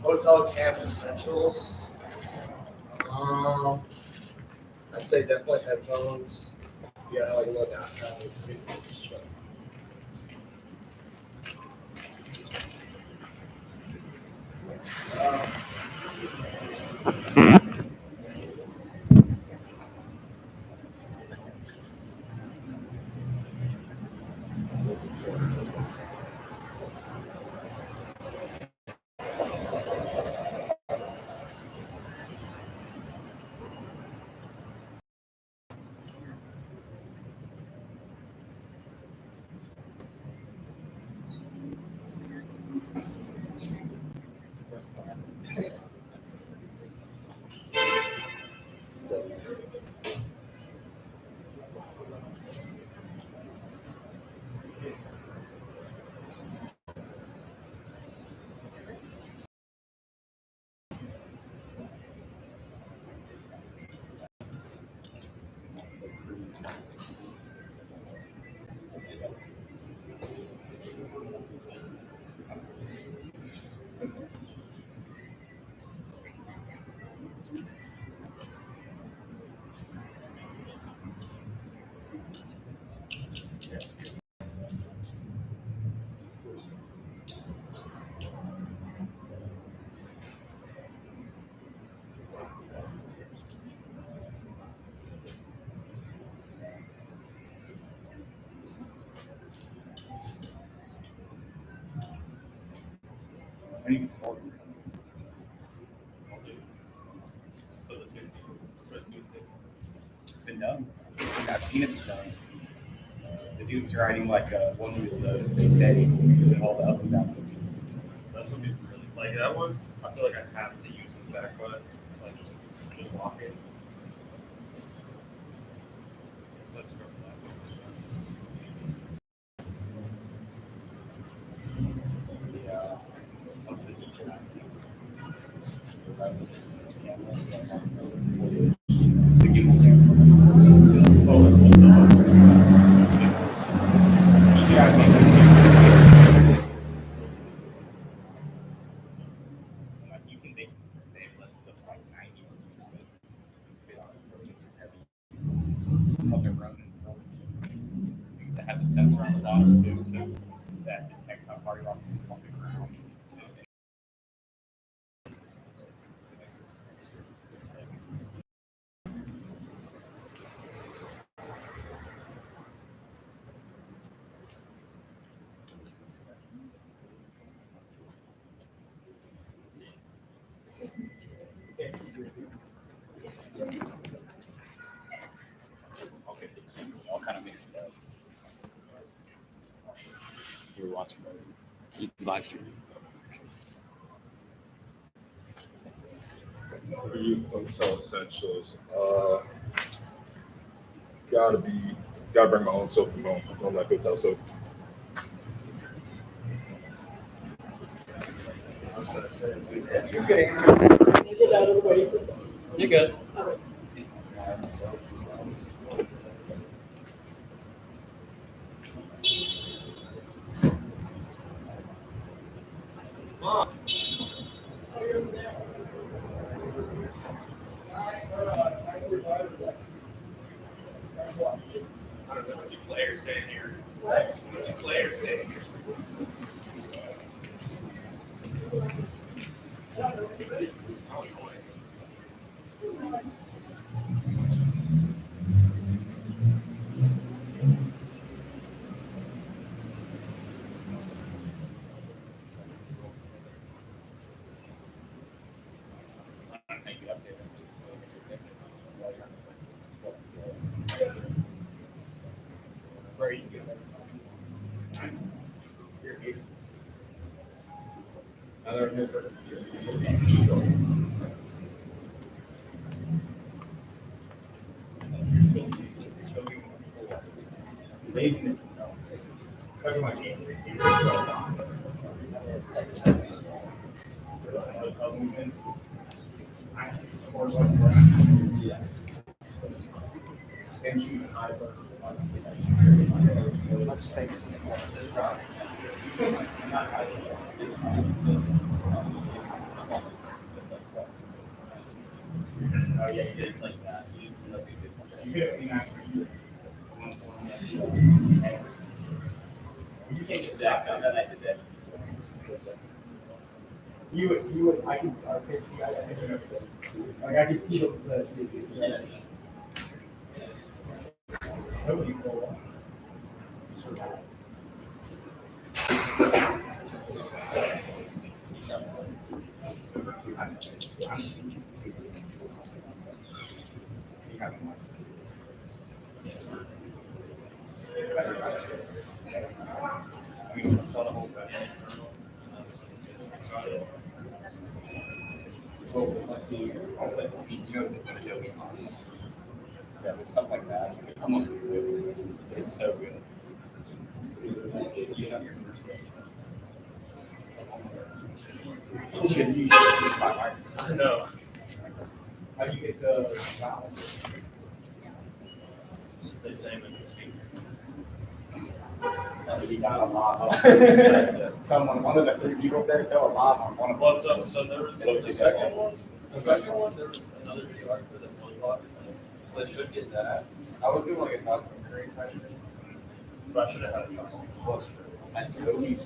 Hotel camp essentials. I'd say definitely headphones. Yeah, like a little downtown. How do you get the forward? It's been done. I've seen it be done. The dude's riding like a one-wheel does. They stay because it all the up and down motion. That's what people really like that one. I feel like I have to use the back foot, like just walk it. Yeah. What's the heat track? The gimbal camera. You can make the lenses up to like 90 It's called their Ronin 4 because it has a sensor on the bottom too, so that detects how far you're off the ground. Okay, all kind of mixed up. We were watching the live stream. For you, hotel essentials. Gotta bring my own soap from home. I don't like hotel soap. That's a good answer. Get out of the way for a second. You're good. Mom. I don't know, see players staying here. I see players staying here. Where you go? Laziness. Something like yeah. Same shoe and high burst. Much thanks. Oh yeah, It's like that. You just end up being you get a clean you can't just Yeah, I found that I did that. you would, I could, like, I could see the Yeah. so people. Yeah, with stuff like that, you can almost do it. It's so good. You should use 5 I know. How do you get the balance? The same in the speaker. We got a lot of someone, one of the 3 people there, fell a lot on one of Well, so there was the second one. The second one, there was another videographer that was watching it. So they should get that. I was doing like a documentary question. But I should have had a shot. And Toby's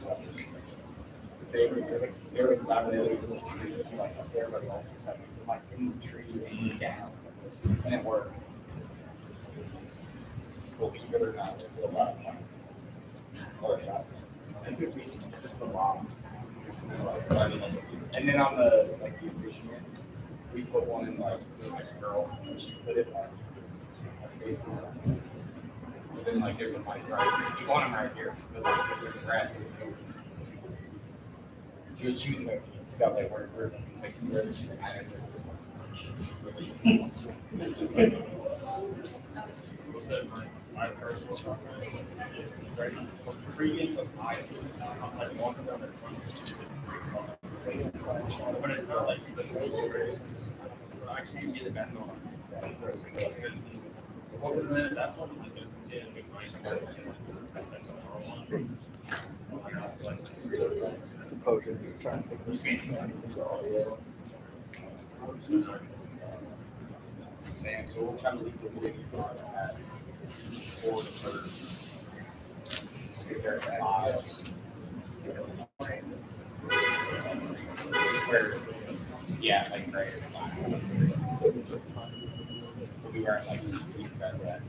they were inside of the little tree, like up there by the altar, something, like in the tree and down. And it worked. Believe it or not, it flew last night. Or a shot. And it was just the bomb. And then on the like the official end, we put one in like a girl and she put it on her Facebook. So then like there's a mic right here. You want them right here, but like if you're aggressive, she would choose it because I was like, we're like where did she kind of just Was that my personal shot? Right? Freaking I'm like walking down there. But it's not like the I can't get it back on. What was in that one? Yeah, Sam, so we'll try to leave the video at 4 to 30. Just get there at 5. Where, yeah, like right at 5. We'll be wearing like these guys at.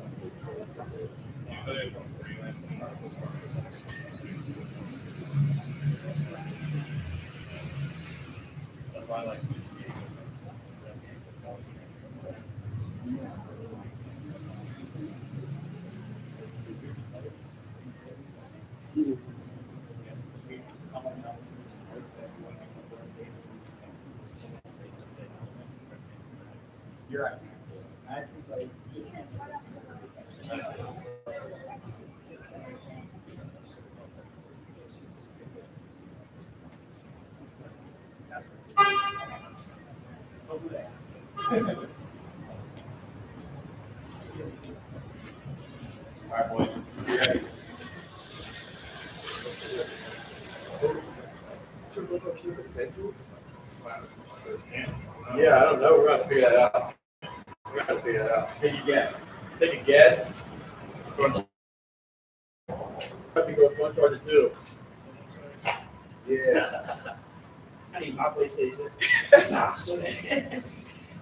That's why I like You're right. That's like. All right, boys. You ready? Should we look up human essentials? Yeah, I don't know. We're going to figure that out. We're going to figure that out. Take a guess. Take a guess. I have to go with one charger too. Yeah. I need my PlayStation.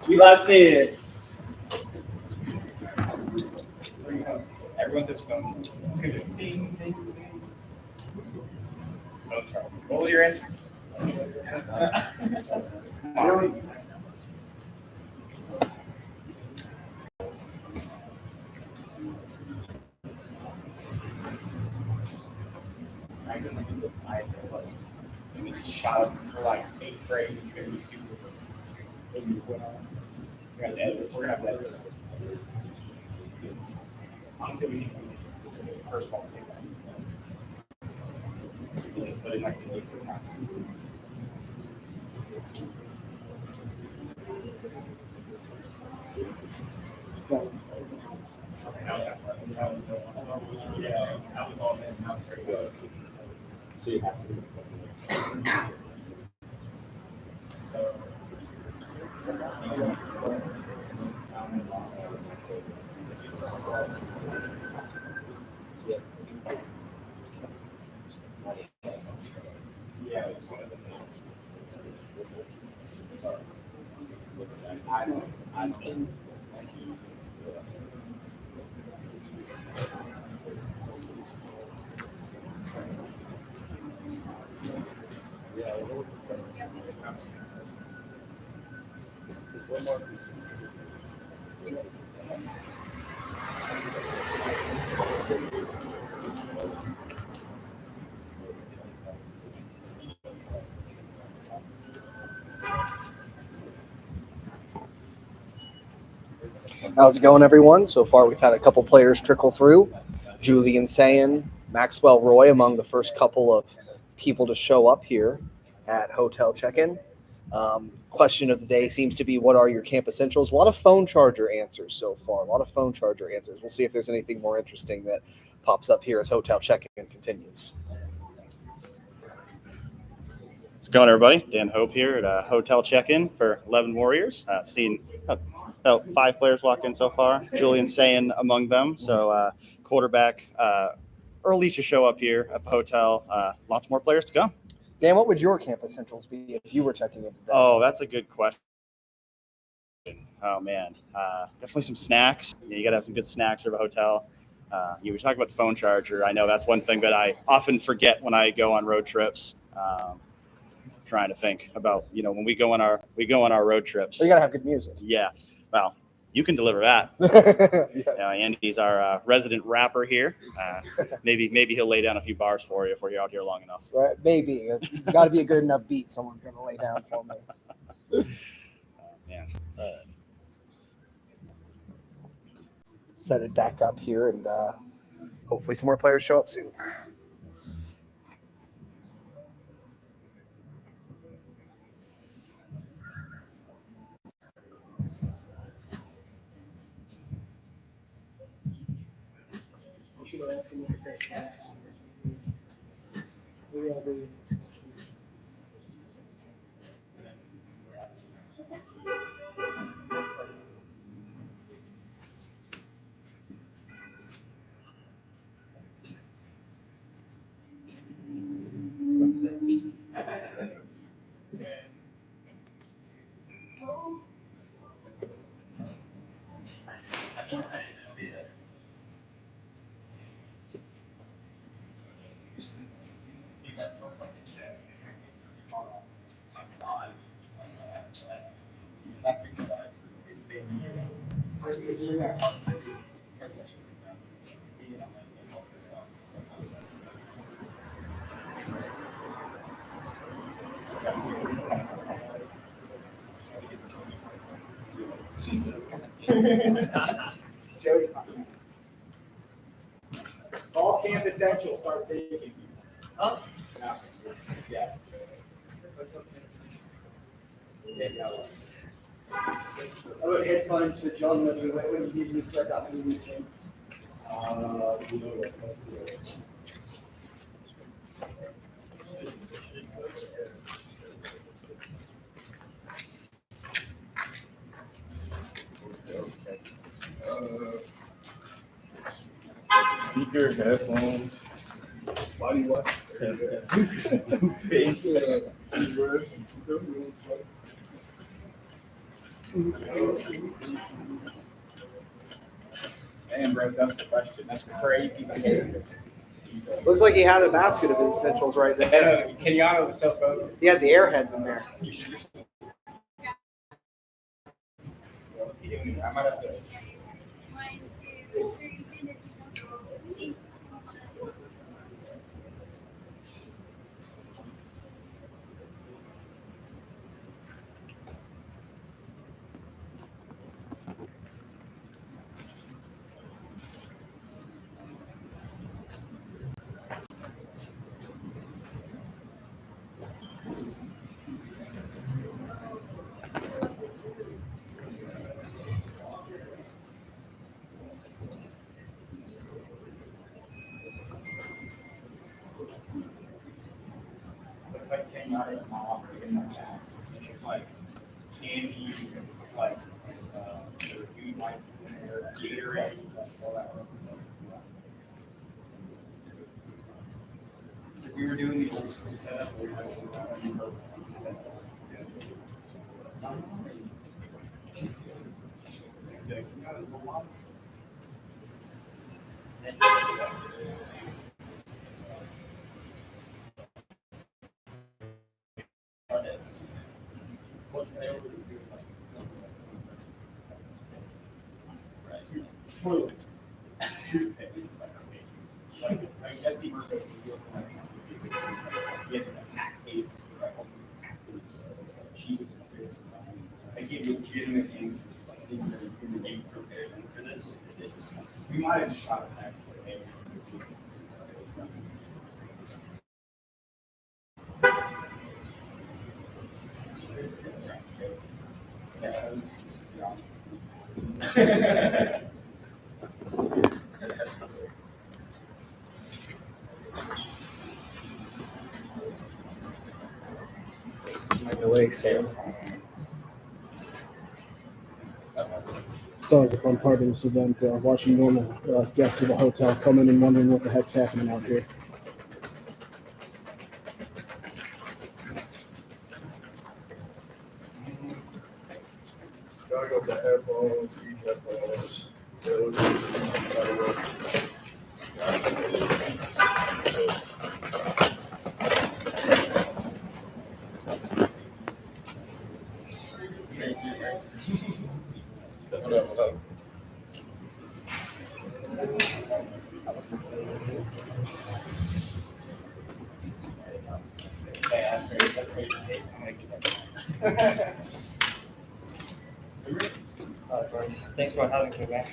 We locked in. Everyone says phone. It's gonna be ding, ding, ding. Oh, Charles. What was your answer? I said like in the ISO, like we just shot up for like 8 frames. It's gonna be super. We're gonna have to edit. We're gonna have to edit. Honestly, we think we just the first one. We just put in like the liquid content. Yeah, that was all that. That was pretty good. So you have to. How's it going, everyone? So far, we've had a couple players trickle through. Julian Sayin, Maxwell Roy among the first couple of people to show up here at Hotel Check-In. Question of the day seems to be, what are your camp essentials? A lot of phone charger answers so far. We'll see if there's anything more interesting that pops up here as Hotel Check-In continues. How's it going, everybody? Dan Hope here at Hotel Check-In for 11 Warriors. I've seen about 5 players walk in so far. Julian Sayin among them. So quarterback early to show up here at the hotel. Lots more players to come. Dan, what would your camp essentials be if you were checking in today? Oh, that's a good question. Oh, man. Definitely some snacks. You got to have some good snacks for the hotel. You were talking about the phone charger. I know that's one thing that I often forget when I go on road trips. Trying to think about, when we go on our road trips. So you got to have good music. Yeah. Well, you can deliver that. Yes. Andy's our resident rapper here. Maybe he'll lay down a few bars for you if you're out here long enough. Right, maybe. You got to be a good enough beat. Someone's going to lay down for me. Man. Set it back up here, and hopefully some more players show up soon. All camp essentials. Start thinking. Huh? Yeah. I got headphones for John when he's using the setup in the gym. Speaker, headphones, body wash, toothpaste. Man, bro, that's the question. That's crazy. Looks like he had a basket of his essentials right there. Kenyatta was so focused. He had the airheads in there. You should just. What's he doing? I might have to. It's like Kenyatta's mom in the past. It's like, can you, like, Gatorade, all that stuff. If we were doing the old school setup, we would have I gave legitimate answers, like things that you prepared them for this. We might have just shot a text and said, hey. It's always a fun part of this event, watching normal guests of the hotel come in and wondering what the heck's happening out here. Gotta go with the headphones, these headphones. Those, gotta work. What up? Yeah, that's great. I'm gonna keep that. Thanks for having me, man.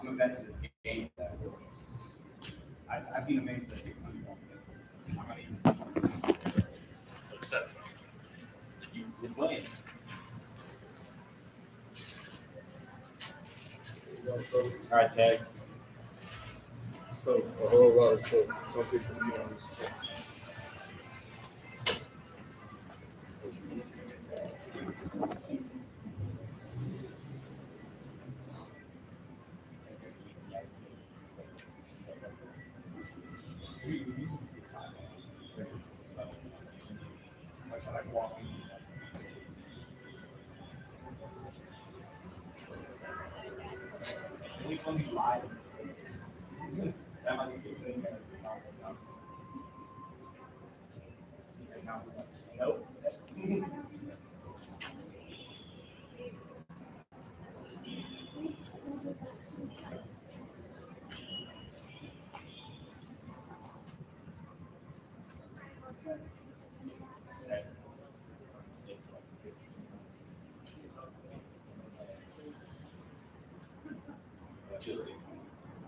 I'm a vet to this game. I've seen a man for 600. I'm not even 600. Except you're playing. All right, Tag. So a whole lot of soap. Some people eat on this. At least when he lies. That might be a thing. Nope. Just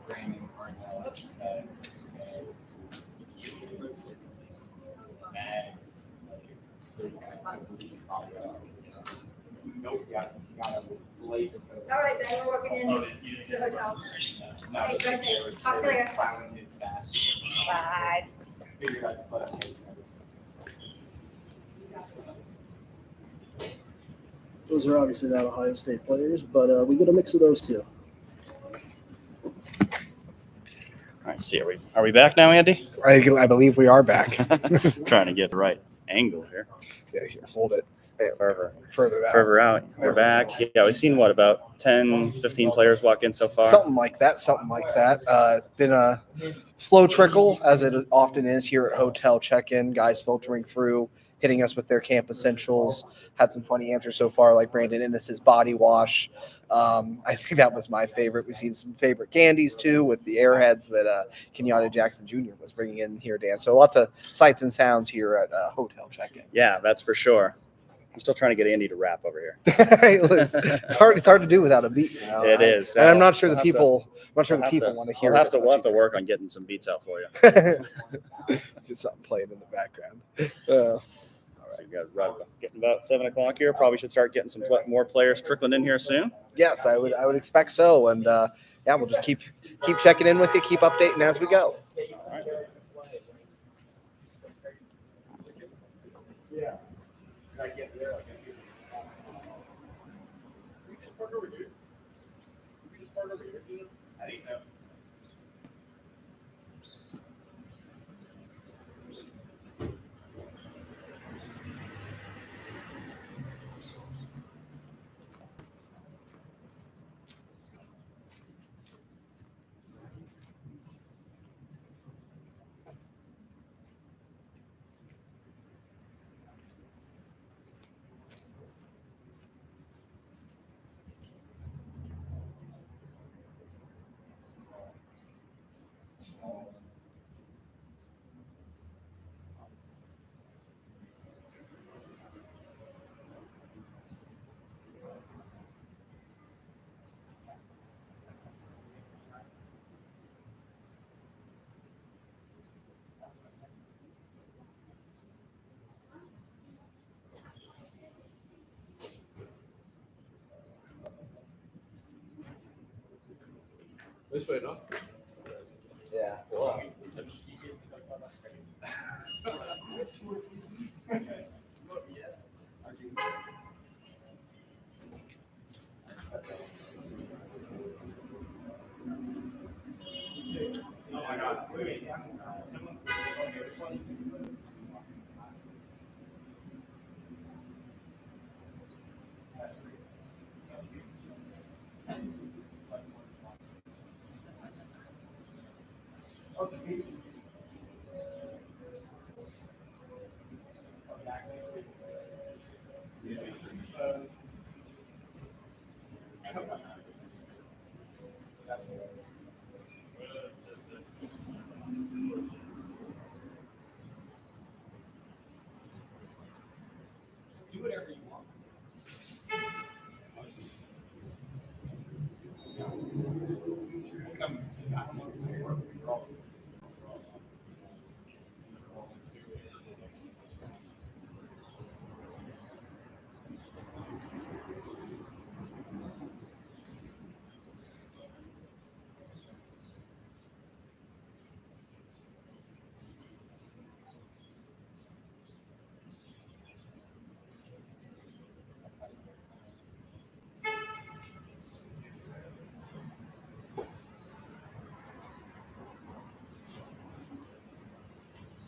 Brandon Carnell, Mags. Nope, got this laser. All right, then we're walking in Oh, to you the hotel. No, Hey, they good. were- Talk to you later. plowing it fast. Bye. Figured I'd just let him take it. Those are obviously not Ohio State players, but we get a mix of those too. All right, see, are we back now, Andy? I believe we are back. Trying to get the right angle here. Yeah, here, hold it. There, Further further out. out. We're back. Yeah, we've seen about 10, 15 players walk in so far. Something like that. Been a slow trickle, as it often is here at Hotel Check-In. Guys filtering through, hitting us with their camp essentials. Had some funny answers so far, like Brandon Innes' body wash. I think that was my favorite. We've seen some favorite candies too, with the Airheads that Kenyatta Jackson Jr. was bringing in here, Dan. So lots of sights and sounds here at Hotel Check-In. Yeah, that's for sure. I'm still trying to get Andy to rap over here. It's hard to do without a beat. You know? It is. And I'm not sure We'll the have to- people. I'm not sure the We'll people have to- want to hear. We'll have to. it as We'll much have to work on getting some beats out for you. Just something playing in the background. All right, we got getting about 7 o'clock here. Probably should start getting some more players trickling in here soon. Yes, I would expect so. And yeah, we'll just keep checking in with you, keep updating as we go. Yeah. I get there, like, we just park over here. We just park over here. I think so. This way, no? Yeah. Wow. Oh my God. Wait. Just do whatever you want.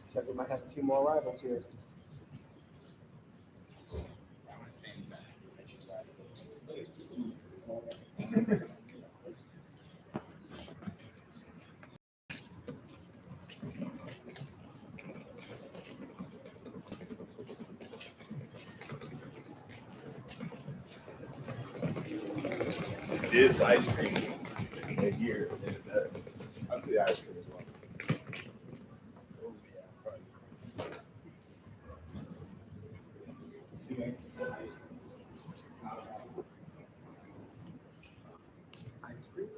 Looks like we might have a few more arrivals here. It is ice cream a year, and it does. I'd say ice cream as well. Oh, yeah, ice cream?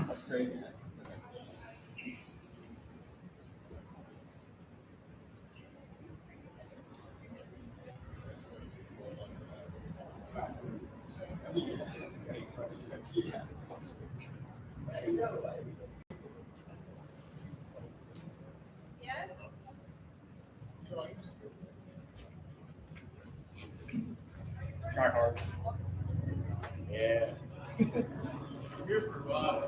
That's crazy. Yes? Try hard. Yeah. Here for fun.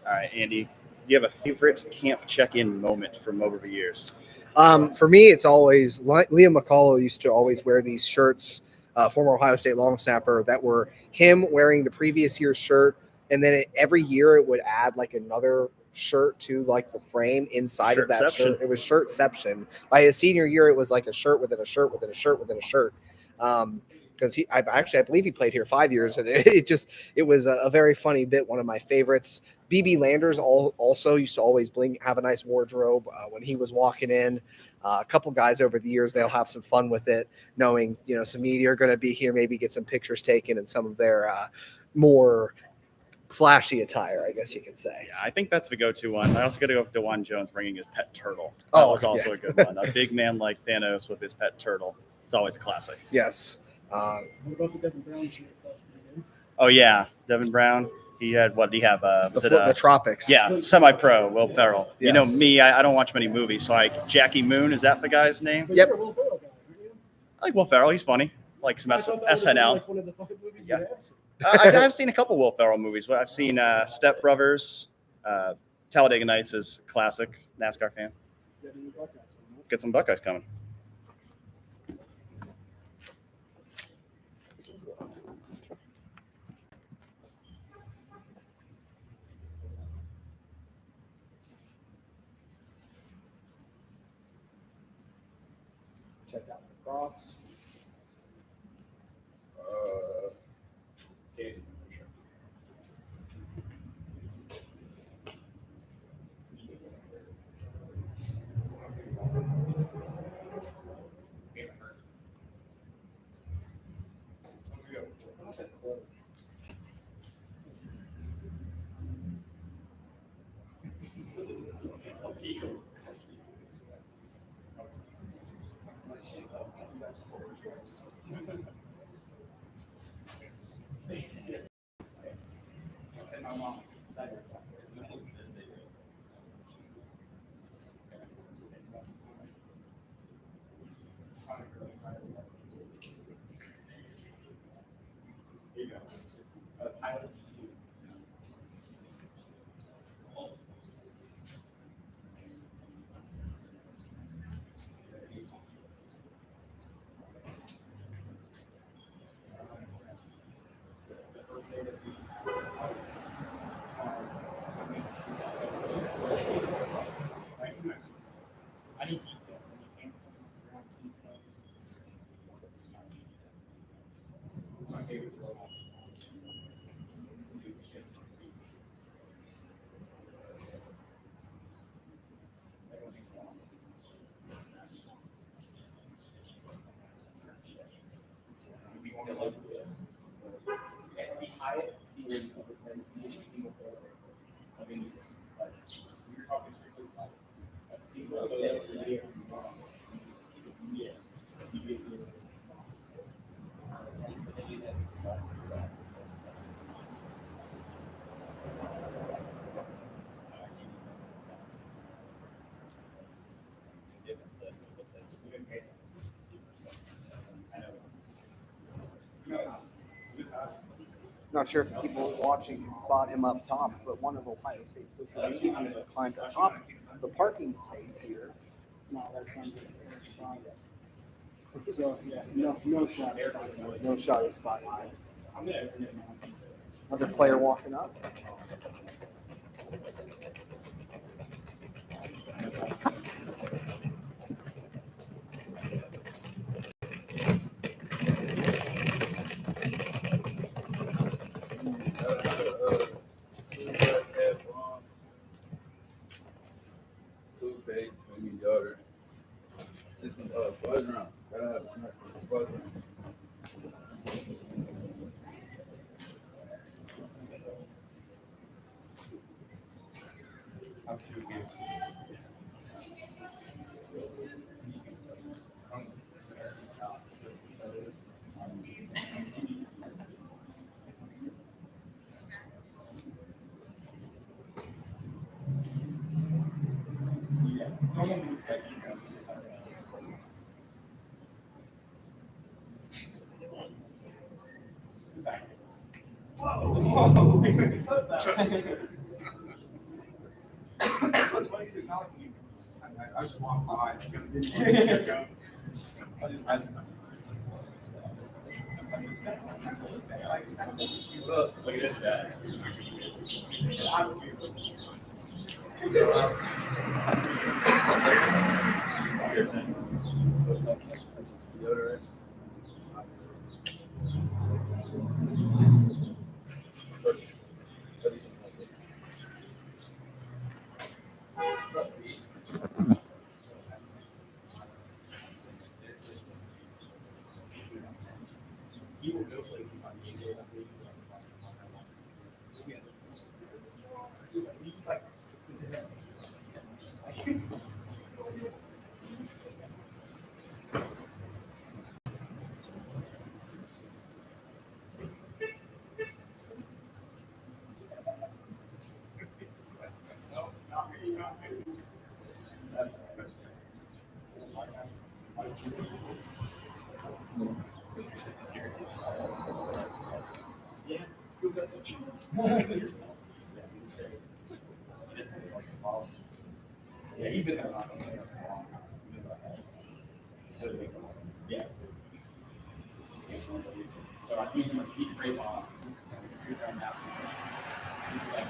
All right, Andy, do you have a favorite camp check-in moment from over the years? For me, it's always Liam McCullough used to always wear these shirts, former Ohio State long snapper, that were him wearing the previous year's shirt, and then every year it would add like another shirt to like the frame inside of that Shirtception. shirt. It was shirtception. By his senior year, it was like a shirt within a shirt within a shirt within a shirt. Because I believe he played here 5 years, and it was a very funny bit, one of my favorites. BB Landers also used to always have a nice wardrobe when he was walking in. A couple guys over the years, they'll have some fun with it, knowing some media are going to be here, maybe get some pictures taken in some of their more flashy attire, I guess you could say. Yeah, I think that's the go-to one. I also got to go with DeJuan Jones bringing his pet turtle. That was also a good one. A big man like Thanos with his pet turtle. It's always a classic. Yes. What about the Devin Brown shirt? Oh yeah, Devin Brown. He had what? Did he have? The Tropics. Yeah, semi-pro. Will Ferrell. Yes. You know me. I don't watch many movies, so like Jackie Moon. Is that the guy's name? But Yep. you're a Will Ferrell guy, aren't you? I like Will Ferrell. He's funny. Like some I thought that was SNL. like one of the 5 movies Yeah. you have seen. I've seen a couple Will Ferrell movies. I've seen Step Brothers. Talladega Nights is classic. NASCAR fan. Get in the Buckeyes, huh? Get some Buckeyes coming. Check out the Crocs. Katie. It's the highest ceiling of any single player of any. Like, you're talking strictly like a single player. Yeah. Not sure if people watching can spot him up top, but one of Ohio State's social media teams has climbed atop the parking space here. No, that sounds like a fair spot. So yeah, no shot spot. No shot at spot. Another player walking up. Toothpaste, maybe deodorant. This is buzz around. Gotta have a snack. Buzz around. I just walk by. I just mess Look at this guy. Deodorant. Yeah, he's been there a long time. Yeah. So I think he's a great boss. He's like,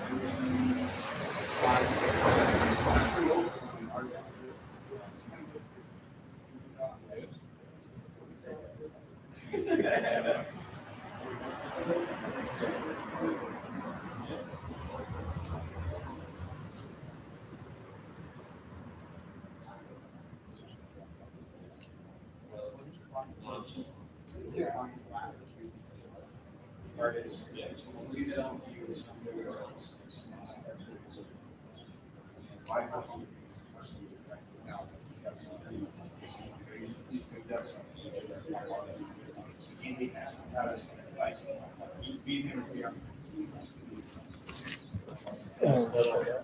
started, yeah,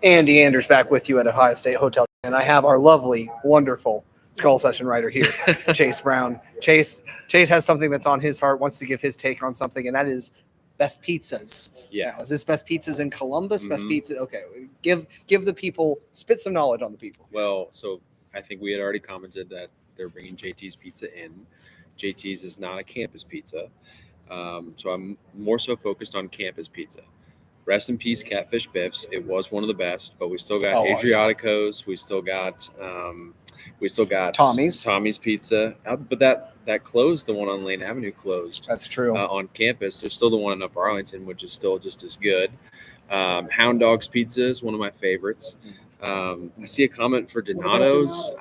Andy Anders back with you at Ohio State Hotel, and I have our lovely, wonderful Skull Session writer here, Chase Brown. Chase has something that's on his heart, wants to give his take on something, and that is best pizzas. Yeah. Now, is this best pizzas in Columbus? Best Mhm. pizza? Okay, give the people, spit some knowledge on the people. Well, so I think we had already commented that they're bringing JT's Pizza in. JT's is not a campus pizza. So I'm more so focused on campus pizza. Rest in peace, Catfish Biffs. It was one of the best, but we still got Oh, yeah. Adriatico's. We still got Tommy's Pizza. But that closed. The one on Lane Avenue closed. That's true. On campus. There's still the one in Upper Arlington, which is still just as good. Hound Dog's Pizza is one of my favorites. I see a comment for Donato's.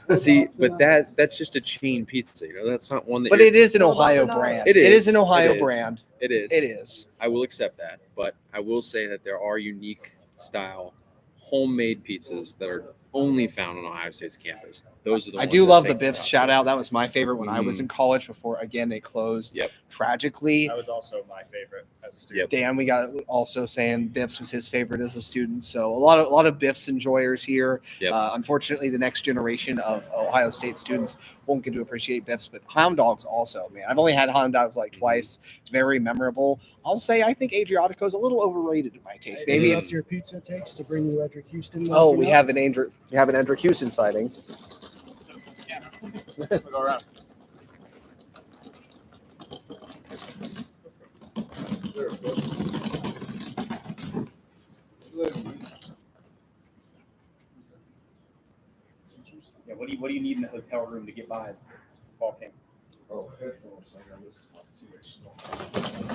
I see, but that's just a chain pizza. You know, that's not one that. But it is an Ohio brand. It It is. is an Ohio It is. brand. It is. It is. I will accept that, but I will say that there are unique style homemade pizzas that are only found on Ohio State's campus. Those are the I ones do that love the take Biff's top. shout out. That was my favorite when I was Mhm. in college before, again, they closed Yep. tragically. That was also my favorite as a student. Dan, we got also saying Biff's was his favorite as a student. So a lot of Biff's enjoyers here. Yep. Unfortunately, the next generation of Ohio State students won't get to appreciate Biff's, but Hound Dogs also, man. I've only had Hound Dogs like twice. Very memorable. I'll say I think Adriatico is a little overrated in my taste. Maybe Maybe it's your pizza takes to bring you Edric Houston. oh we have an Edric Houston sighting. Go around. Yeah, what do you need in the hotel room to get by fall camp? Oh, headphones. I got this too much.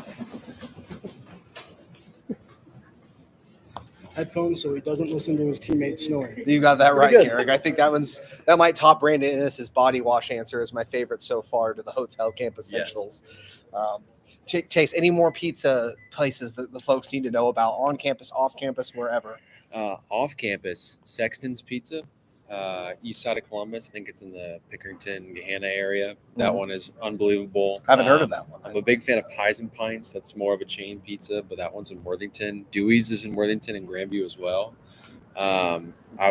headphones so he doesn't listen to his teammates snoring. You got that right, Pretty good. Garrick. I think that might top Brandon Ennis's body wash answer as my favorite so far to the hotel camp essentials. Chase, any more pizza places that the folks need to know about on campus, off campus, wherever? Off campus, Sexton's Pizza, east side of Columbus. I think it's in the Pickerington, Gahanna area. That one is unbelievable. I haven't heard of that one. I'm a big fan of Pies and Pints. That's more of a chain pizza, but that one's in Worthington. Dewey's is in Worthington and Grandview as well. I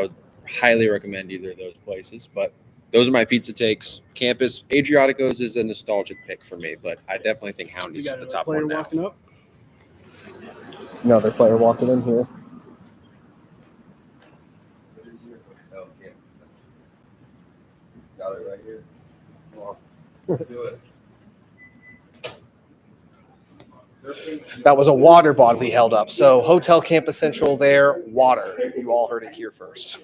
would highly recommend either of those places, but those are my pizza takes. Campus, Adriatico's is a nostalgic pick for me, but I definitely think You Houndy's is got the a top player one now. walking up. Another player walking in here. Oh, yeah. Got it right here. Well, let's do it. That was a water bottle he held up. So Hotel Camp Essential there, water. You all heard it here first.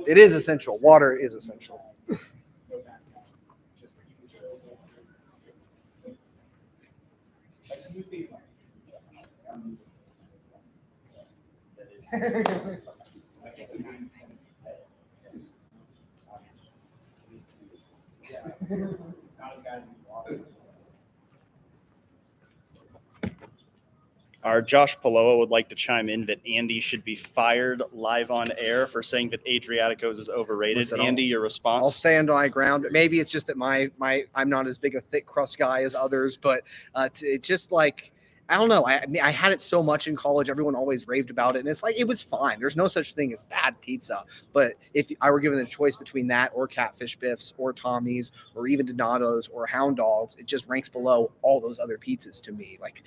It is essential. Water is essential. Our Josh Paloa would like to chime in that Andy should be fired live on air for saying that Adriaticos is overrated. Listen, Andy, your response? I'll stand on my ground. Maybe it's just that I'm not as big a thick crust guy as others, but it's just like, I don't know. I had it so much in college. Everyone always raved about it. And it's like, it was fine. There's no such thing as bad pizza. But if I were given the choice between that or Catfish Biffs or Tommy's or even Donato's or Hound Dogs, it just ranks below all those other pizzas to me. Like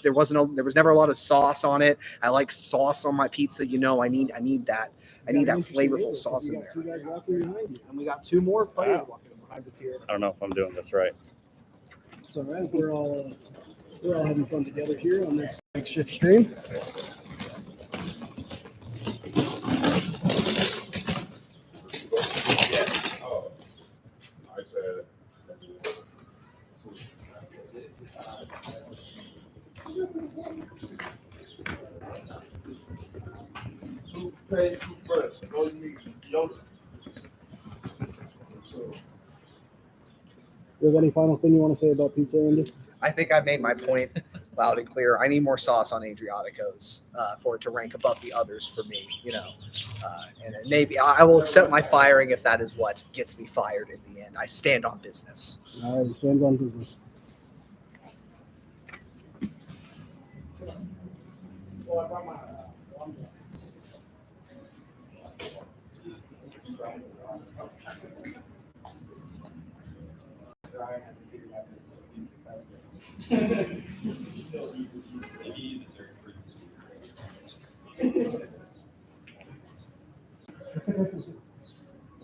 there was never a lot of sauce on it. I like sauce on my pizza. You know, I need that. I need that flavorful sauce in there. Two guys walking behind you. And we got two more players walking behind us here. I don't know if I'm doing this right. It's all right. We're all having fun together here on this makeshift stream. You have any final thing you want to say about pizza, Andy? I think I made my point loud and clear. I need more sauce on Adriaticos for it to rank above the others for me, you know. And maybe I will accept my firing if that is what gets me fired in the end. I stand on business. All right, he stands on business.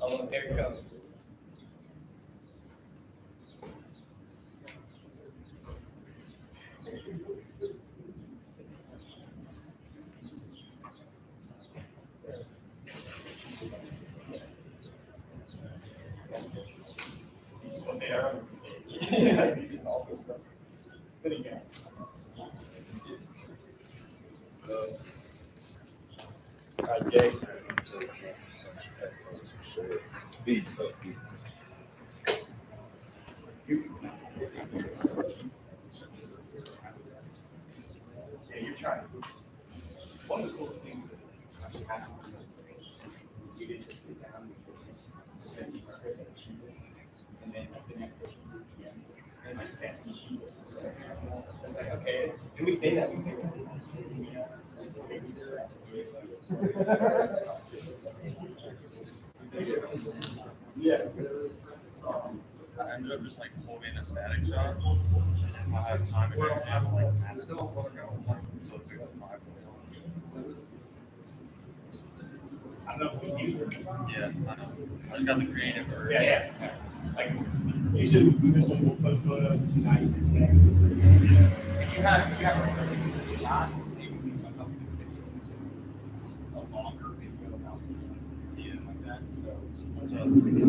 Oh, there it comes. I gave her to headphones for sure. Beats though, beats. Yeah, you're trying. One of the coolest things that happened was we did just sit down and see breakfast and cheeses, and then the next day and like salmon and cheeses. So it's like, okay, can we say that? We say that. Yeah. I ended up just like holding a static shot. I had time again and like massive. So it's like a 5. I don't know if we use it. Yeah, I know. I got the creative version. Yeah. Like, you should do this one. We'll post photos tonight. If you have a shot, maybe we somehow do a longer video about it like that. So that's what I was thinking.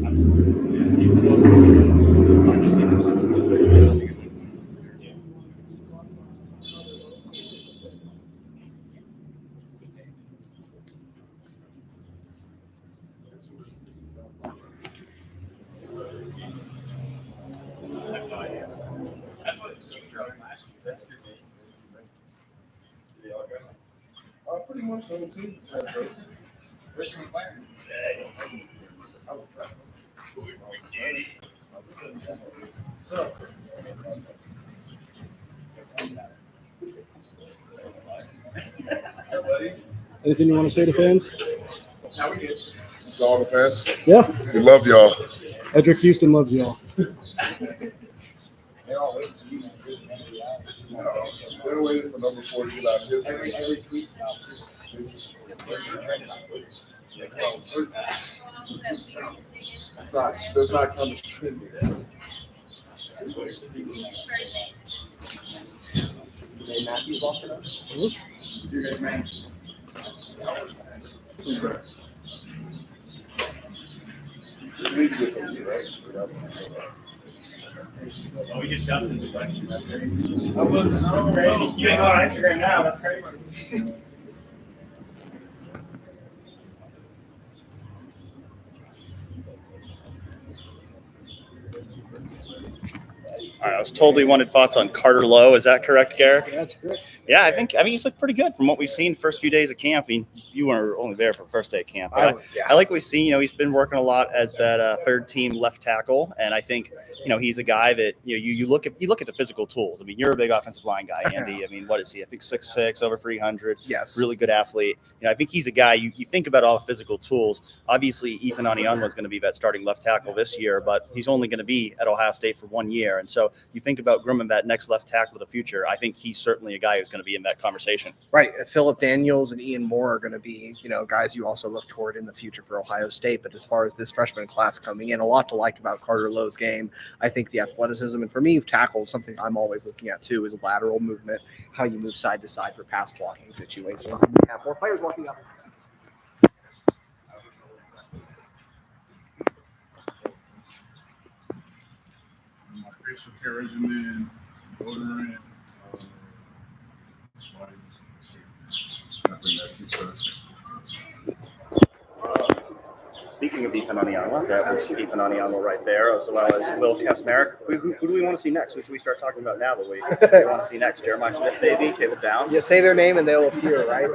That's cool. Yeah, even though I just seen them some stuff. Yeah. That's what it was last year. That's your name. Pretty much so too. Where's your McLaren? I would try. So. Anything you want to say to fans? How we good? Just all the fans. Yeah. We love y'all. Edric Houston loves y'all. They're all waiting for you, man. They're waiting for number 4 to get out of his hand. Every tweet's about There's not coming trending. Matthew's off it up. You're good, man. We need to get something, right? Oh, we just dusted the question. That's great. I wasn't. I don't know. You ain't on Instagram now. That's great. All right, I was told we wanted thoughts on Carter Lowe. Is that correct, Garrick? That's correct. Yeah, I think he's looked pretty good from what we've seen first few days of camp. I mean, you were only there for the first day of camp. But I like what we've seen. He's been working a lot as that third team left tackle, and I think he's a guy that you look at the physical tools. I mean, you're a big offensive line guy, Andy. I mean, what is he? I think 6'6", over 300. Yes. Really good athlete. I think he's a guy you think about all the physical tools. Obviously, Ethan Anianwa is going to be that starting left tackle this year, but he's only going to be at Ohio State for 1 year, and so you think about grooming that next left tackle of the future. I think he's certainly a guy who's going to be in that conversation. Right. Philip Daniels and Ian Moore are going to be, guys you also look toward in the future for Ohio State. But as far as this freshman class coming in, a lot to like about Carter Lowe's game. I think the athleticism, and for me, tackles, something I'm always looking at too, is lateral movement, how you move side to side for pass blocking situations. And we have more players walking up. My facial care regimen, deodorant, nothing that keeps us. Speaking of Ethan Anianwa, that was Ethan Anianwa right there, as well as Will Kasmerick. Who do we want to see next? Who should we start talking about now that we want to see next? Jeremiah Smith, maybe? Caleb Downs? You say their name and they'll appear, right?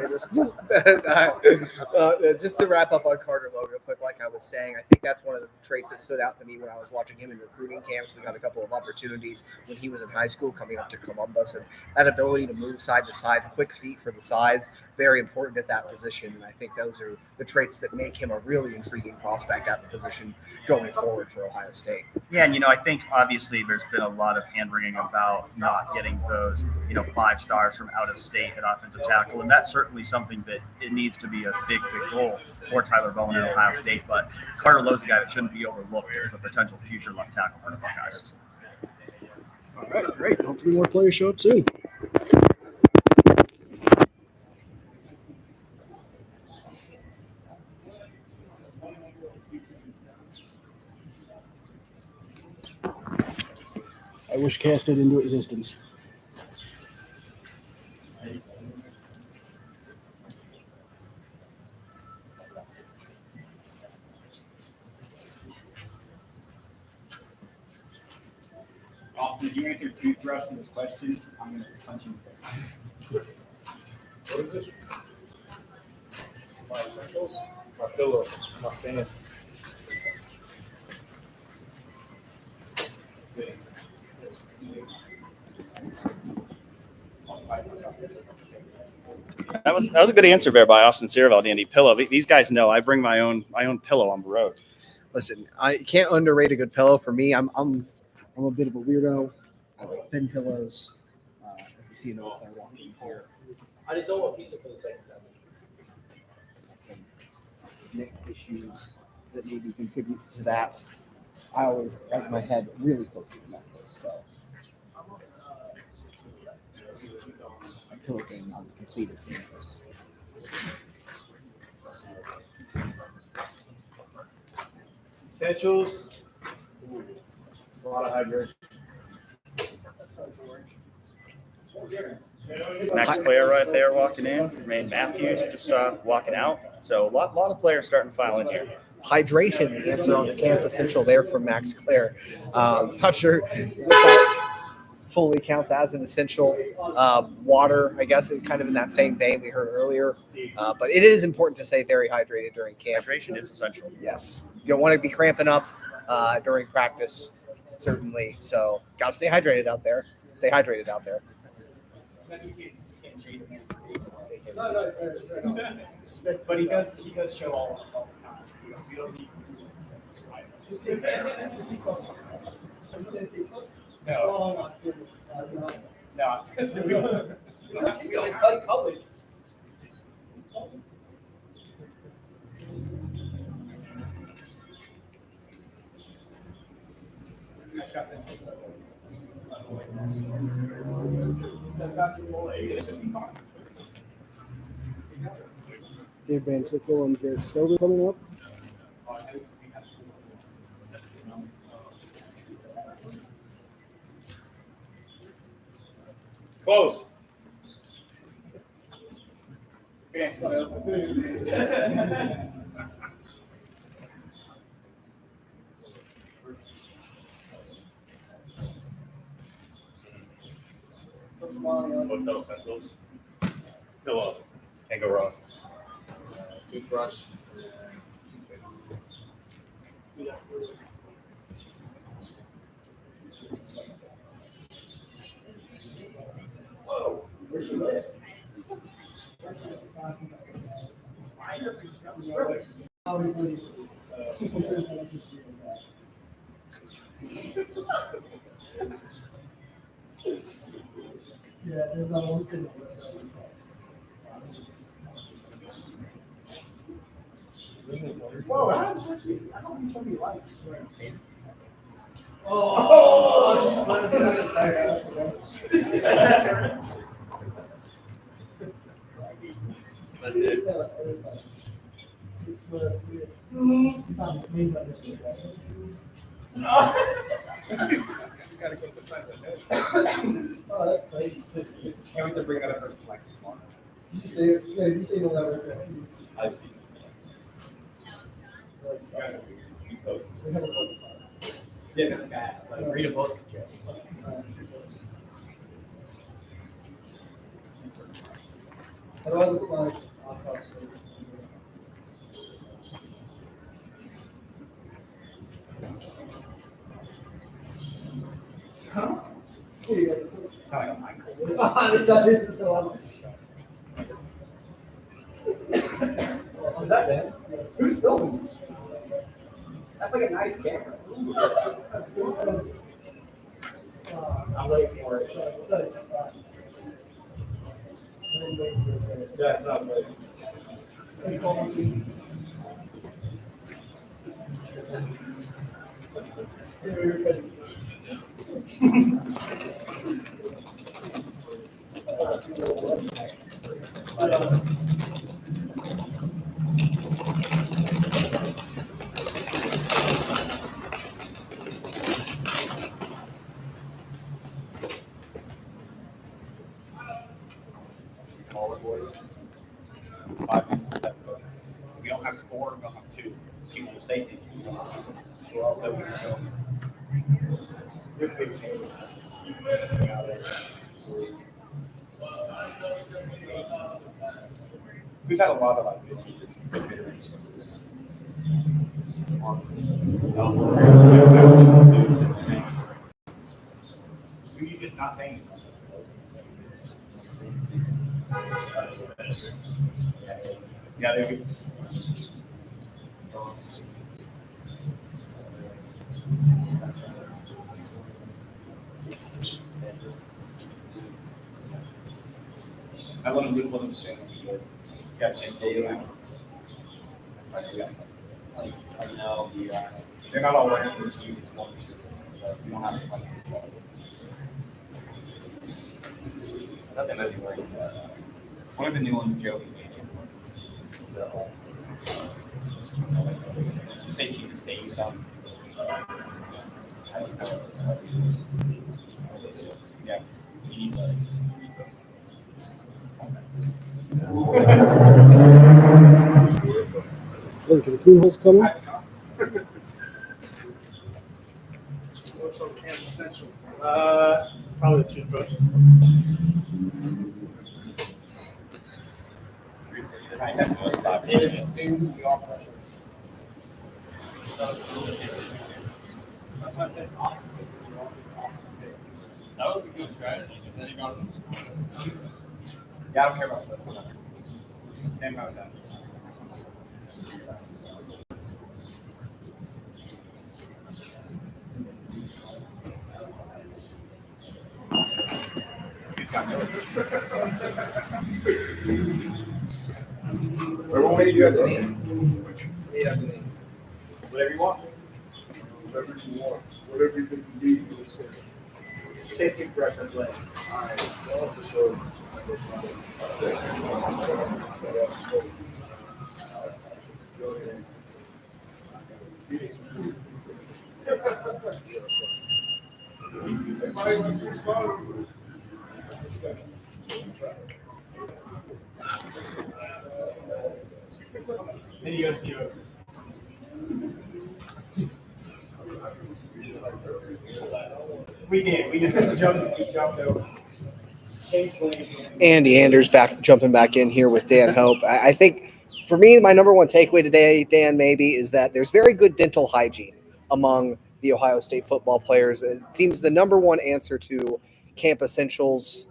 Just to wrap up on Carter Lowe real quick, like I was saying, I think that's one of the traits that stood out to me when I was watching him in recruiting camps. We got a couple of opportunities when he was in high school coming up to Columbus, and that ability to move side to side, quick feet for the size, very important at that position. And I think those are the traits that make him a really intriguing prospect at the position going forward for Ohio State. Yeah, and I think obviously there's been a lot of hand-wringing about not getting those, 5 stars from out of state at offensive tackle, and that's certainly something that it needs to be a big goal for Tyler Bowen at Ohio State. But Carter Lowe's a guy that shouldn't be overlooked as a potential future left tackle for the Buckeyes. All right, great. Hopefully more players show up soon. I wish cast it into existence. Austin, if you answer toothbrush to this question, I'm going to punch you in the face. What is it? My essentials, my pillow, my fan. That was a good answer there by Austin Sierveld, Andy. Pillow. These guys know I bring my own pillow on the road. Listen, I can't underrate a good pillow. For me, I'm a bit of a weirdo. I like thin pillows. As we see another player walking in here. I just don't want pizza for the second time. Some neck issues that maybe contribute to that. I always like my head really close to the necklace, so my pillow game not as complete as it is. Essentials, a lot of hydration. Next player right there walking in, Jermaine Matthews just walking out. So a lot of players starting to file in here. Hydration, the answer on the camp essential there from Max Clare. Not sure if that fully counts as an essential. Water, I guess, is kind of in that same vein we heard earlier. But it is important to stay very hydrated during camp. Hydration is essential. Yes. You don't want to be cramping up during practice, certainly. So got to stay hydrated out there. Stay hydrated out there. No. But he does show all of us all the time. We don't need to. No. Oh my goodness. No. Public. Dave Van Sickle and Garrett Stover coming up. Close. Hotel Centrals. Pillow. Can't go wrong. Toothbrush. Whoa. Where's she live? Yeah, there's not one single. Whoa, I don't think somebody likes wearing pants. Oh, she's smiling. It's what it is. You gotta go beside the head. Oh, that's crazy. Can't wait to bring that up for flex tomorrow. Did you say it? Yeah, you say you'll never. I see. You guys are weird. You post. We have a book. Yeah, that's bad. Like, read a book. How do I look like? Huh? Here you Kind of like a go. This is the one. Is that Ben? Who's filming? That's like a nice camera. I'm waiting for it. Yeah, it's not late. Smaller boys. 5 feet, 6, 7 foot. We don't have 4, we don't have 2. People will say things. We're also going to show them. Good big change. We've had a lot of like just hitters. Were you just not saying about this though? Just saying things. Yeah, they're good. I want to look for them soon. Yeah, I know they're not all wearing the shoes, it's one shirts, so you don't have to punch the ball. I thought they might be wearing one of the new ones, Joey. Say he's a save them. Yeah, you need like. Look, are the food holes coming? What's on Camp Essentials? Probably a toothbrush. That was a good strategy because then you got them. Yeah, I don't care about stuff. Same house down. What way do you have to Whatever you want. Whatever you want. Whatever you can be. Say toothbrush and play. Alright, well, for sure. Then he goes to you. We did. We just jumped over. Andy Anders jumping back in here with Dan Hope. I think for me, my number one takeaway today, Dan, maybe, is that there's very good dental hygiene among the Ohio State football players. It seems the number one answer to camp essentials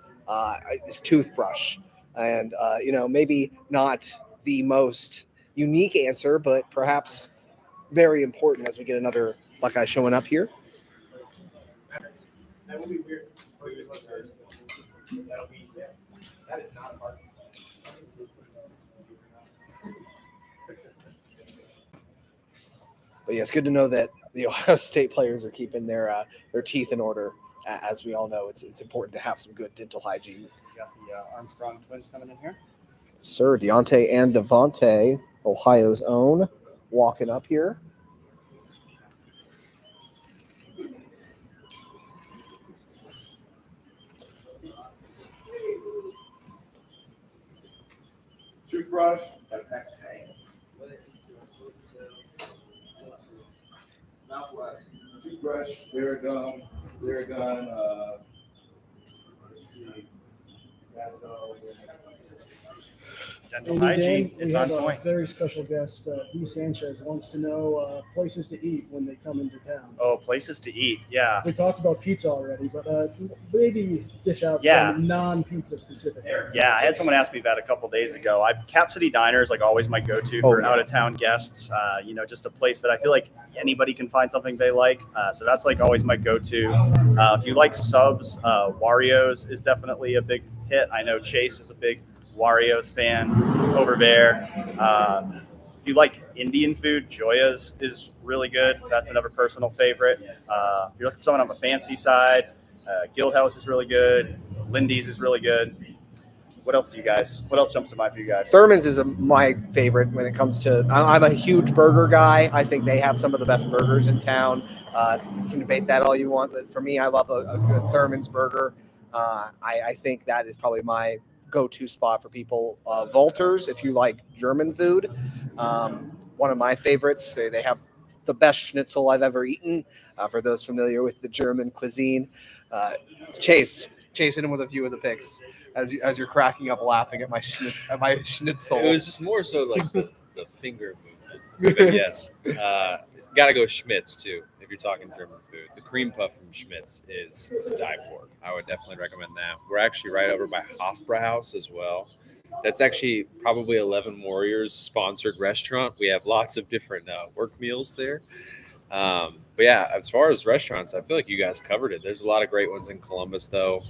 is toothbrush. And, maybe not the most unique answer, but perhaps very important as we get another Buckeye showing up here. That will be weird. That'll be, yeah. That is not a part. But yeah, it's good to know that the Ohio State players are keeping their teeth in order. As we all know, it's important to have some good dental hygiene. You got the Armstrong twins coming in here. Sir, Deontay and Devontae, Ohio's own, walking up here. Toothbrush. Mouthwash. Toothbrush. They're done. Let's see. Dental Andy, hygiene. Dan, we It's on have a point. very special guest. D. Sanchez wants to know places to eat when they come into town. Oh, places to eat. Yeah. We talked about pizza already, but maybe dish out Yeah. some non-pizza specific. Yeah, I had someone ask me that a couple days ago. Cap City Diner is like always my go-to for out-of-town guests. Just a place that I feel like anybody can find something they like. So that's like always my go-to. If you like subs, Wario's is definitely a big hit. I know Chase is a big Wario's fan over there. If you like Indian food, Joya's is really good. That's another personal favorite. If you're looking for someone on the fancy side, Guild House is really good. Lindy's is really good. What else jumps to mind for you guys? Thurman's is my favorite when it comes to. I'm a huge burger guy. I think they have some of the best burgers in town. You can debate that all you want, but for me, I love a good Thurman's burger. I think that is probably my go-to spot for people. Volters, if you like German food, one of my favorites. They have the best schnitzel I've ever eaten. For those familiar with the German cuisine, Chase hit him with a few of the picks as you're cracking up laughing at my schnitzel. It was just more so like the finger movement. But yes, got to go Schmitz too if you're talking German food. The cream puff from Schmitz is to die for. I would definitely recommend that. We're actually right over by Hofbrauhaus as well. That's actually probably 11 Warriors sponsored restaurant. We have lots of different work meals there. But yeah, as far as restaurants, I feel like you guys covered it. There's a lot of great ones in Columbus though.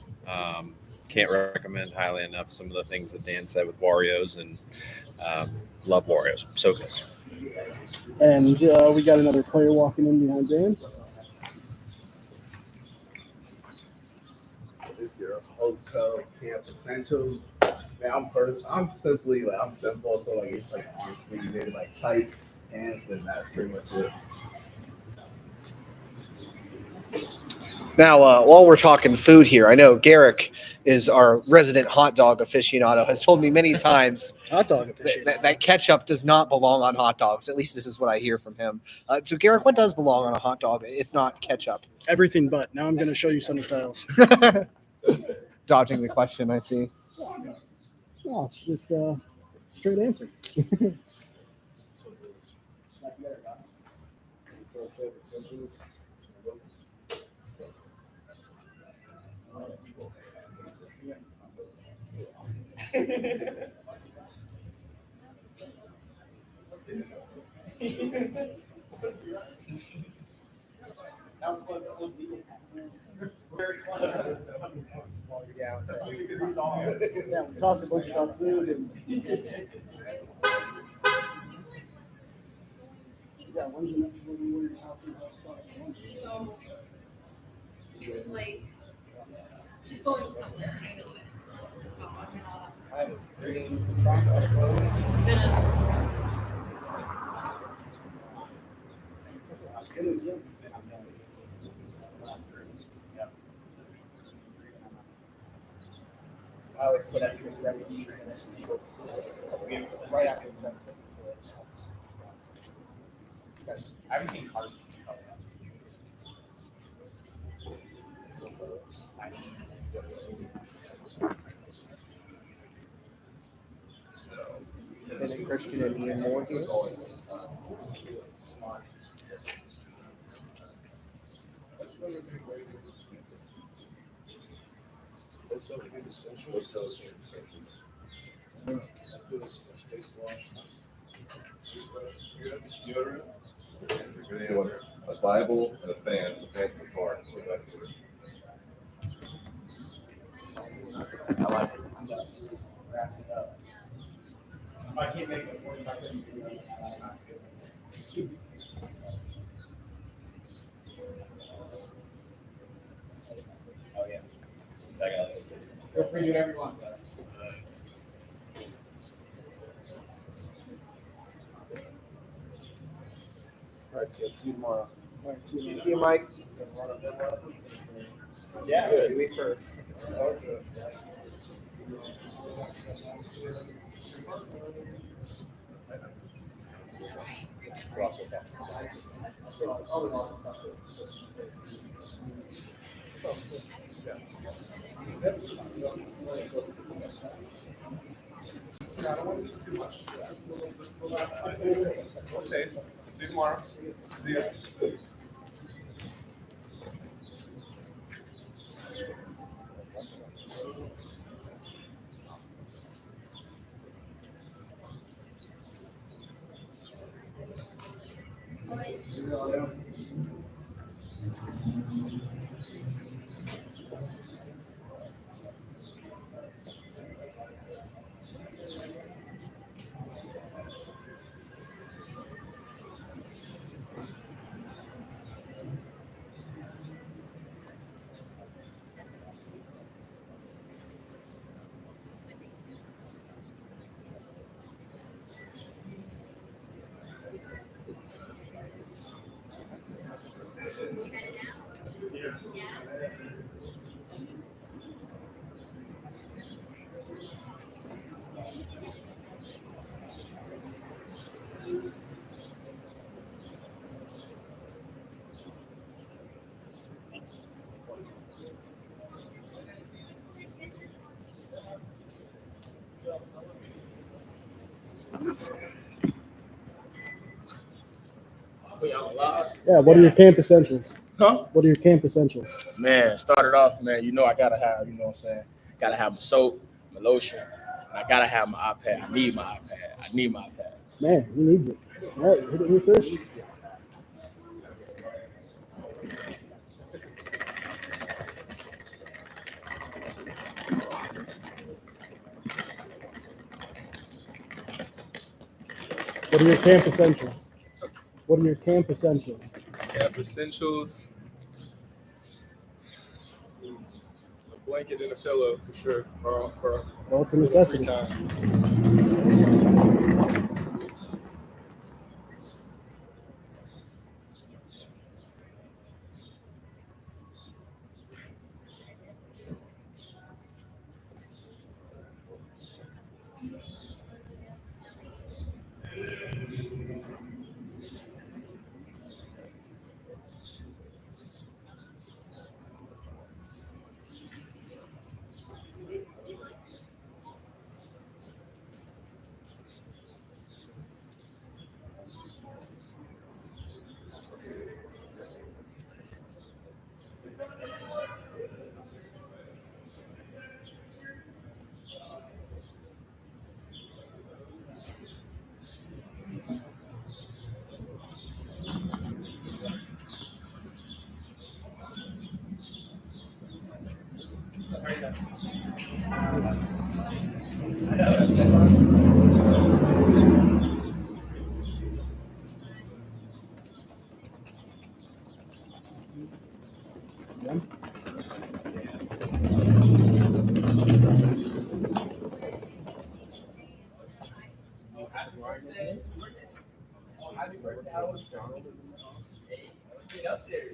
Can't recommend highly enough some of the things that Dan said with Wario's, and love Wario's. So good. And we got another player walking in behind Dan. It's your hotel camp essentials. Man, I'm simple, so like it's like arm sleeve, like tight pants, and that's pretty much it. Now, while we're talking food here, I know Garrick is our resident hot dog aficionado, has told me many times Hot dog aficionado. that ketchup does not belong on hot dogs. At least this is what I hear from him. So, Garrick, what does belong on a hot dog, if not ketchup? Everything but. Now I'm going to show you Sunny Styles. Dodging the question, I see. No, it's just a straight answer. Yeah, we talked a bunch about food and yeah, when's the next one where you're talking about stuff? So, like, she's going somewhere. I know it. So I'm gonna I always put extra cheese in it right after it's done cooking, so it helps. I haven't seen Carson. Bennett Christian and Ian Moore here. So a Bible and a fan. The fan's in the car. I like it. I'm done. Wrap it up. If I can't make it 45-second video, I'm not good. Oh, yeah. Feel free to do whatever you want, though. All right, kids. See you tomorrow. All right, see you. See you, Mike. Yeah. Do we for Okay. See you tomorrow. See you. Yeah. What are your camp essentials? Huh? What are your camp essentials? Man, started off, man, I gotta have, what I'm saying? Gotta have my soap, my lotion, and I gotta have my iPad. I need my iPad. Man, he needs it. All right, hit it with fish. What are your camp essentials? What are your camp essentials? Camp essentials. A blanket and a pillow for sure. For Well, it's a free necessity. time. Get up there.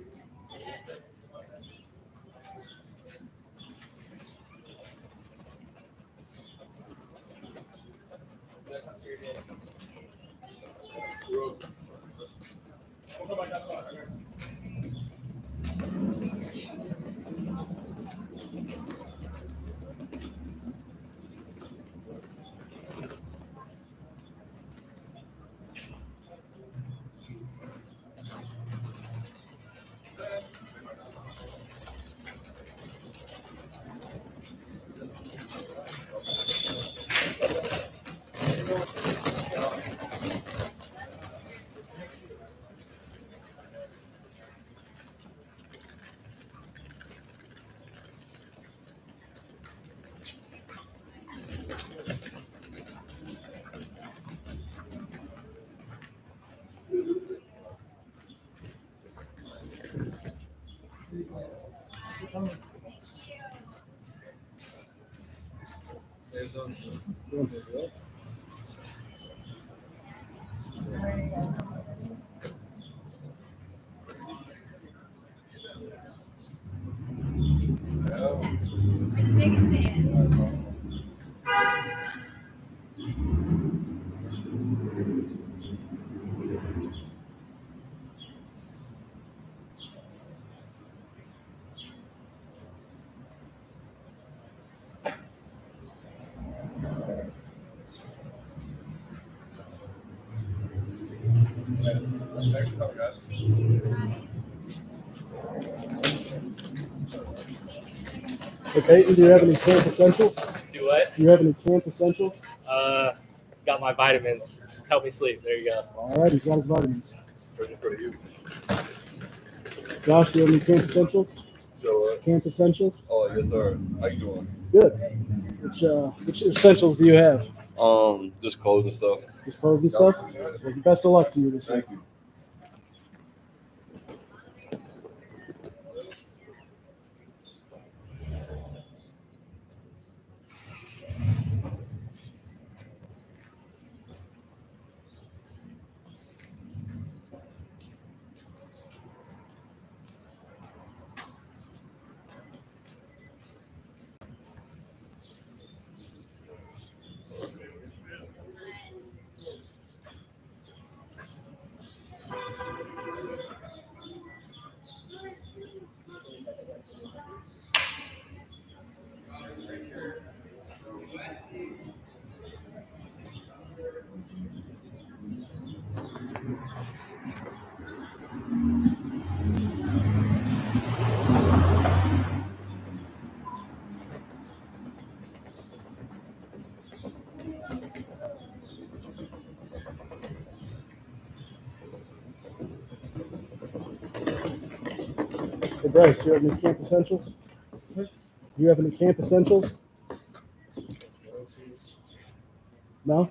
Thanks for coming, guys. Hey, Peyton, do you have any camp essentials? Do what? Do you have any camp essentials? Got my vitamins. Help me sleep. There you go. All right, he's got his vitamins. Pretty for you. Josh, do you have any camp essentials? So, Camp essentials? oh, yes, sir. How you doing? Good. Which essentials do you have? Just clothes and stuff. Just clothes and stuff? Well, best of luck to you this week. Thank you. Hey, Bryce, do you have any camp essentials? Do you have any camp essentials? No?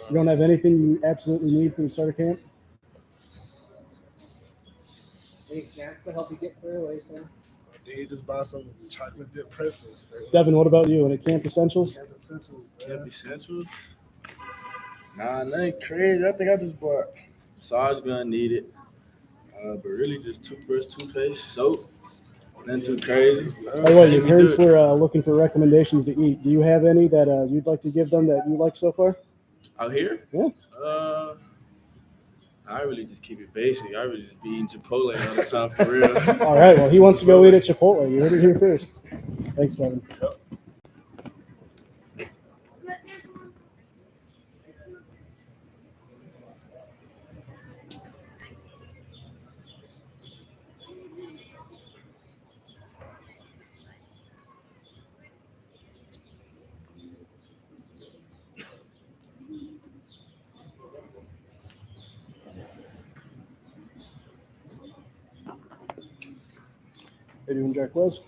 You don't have anything you absolutely need for the start of camp? Any snacks to help you get through? Anything? They just buy some chocolate dip pretzels. Devin, what about you? Any camp essentials? Camp essentials? Nah, nothing crazy. I think I just bought massage gun needed. But really just toothbrush, toothpaste, soap. Nothing too crazy. Oh, wait, your parents were looking for recommendations to eat. Do you have any that you'd like to give them that you like so far? Out here? Yeah. I really just keep it basic. I really just be eating Chipotle all the time for real. All right, well, he wants to go eat at Chipotle. You heard it here first. Thanks, Devin. Yep. How you doing, Jack Wells?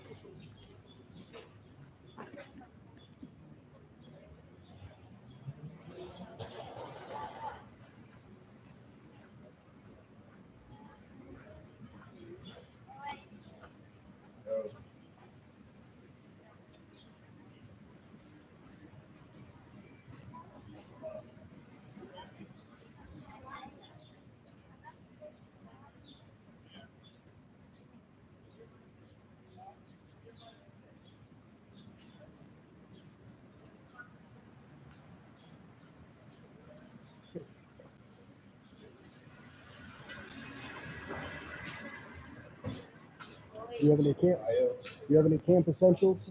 Do you have any camp? Do you have any camp essentials?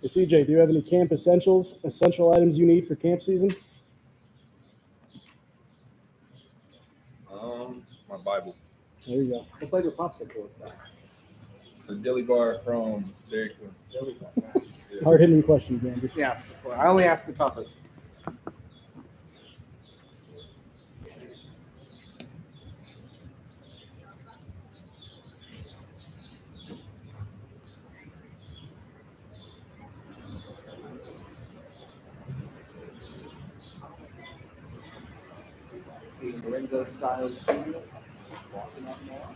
Hey, CJ, do you have any camp essential items you need for camp season? My Bible. There you go. What flavor popsicle is that? It's a dilly bar from Dairy Queen. Dilly bar, nice. Hard-hitting questions, Andy. Yes. I only asked the toughest. See Lorenzo Styles Jr. walking up now.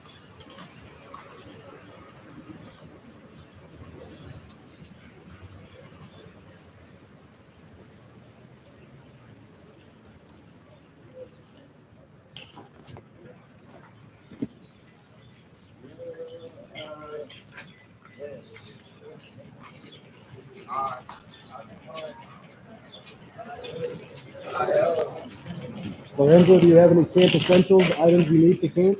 Lorenzo, do you have any camp essentials, items you need for camp?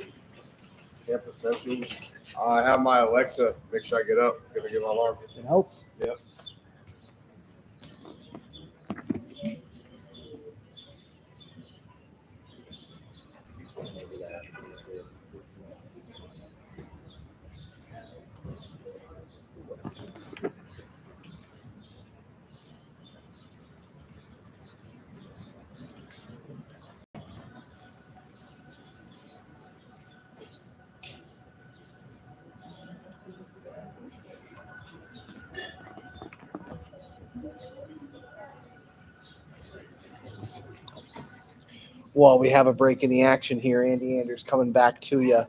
Camp essentials. I have my Alexa. Make sure I get up. Gonna get my alarm. It helps. Yep. Well, we have a break in the action here. Andy Anders coming back to you.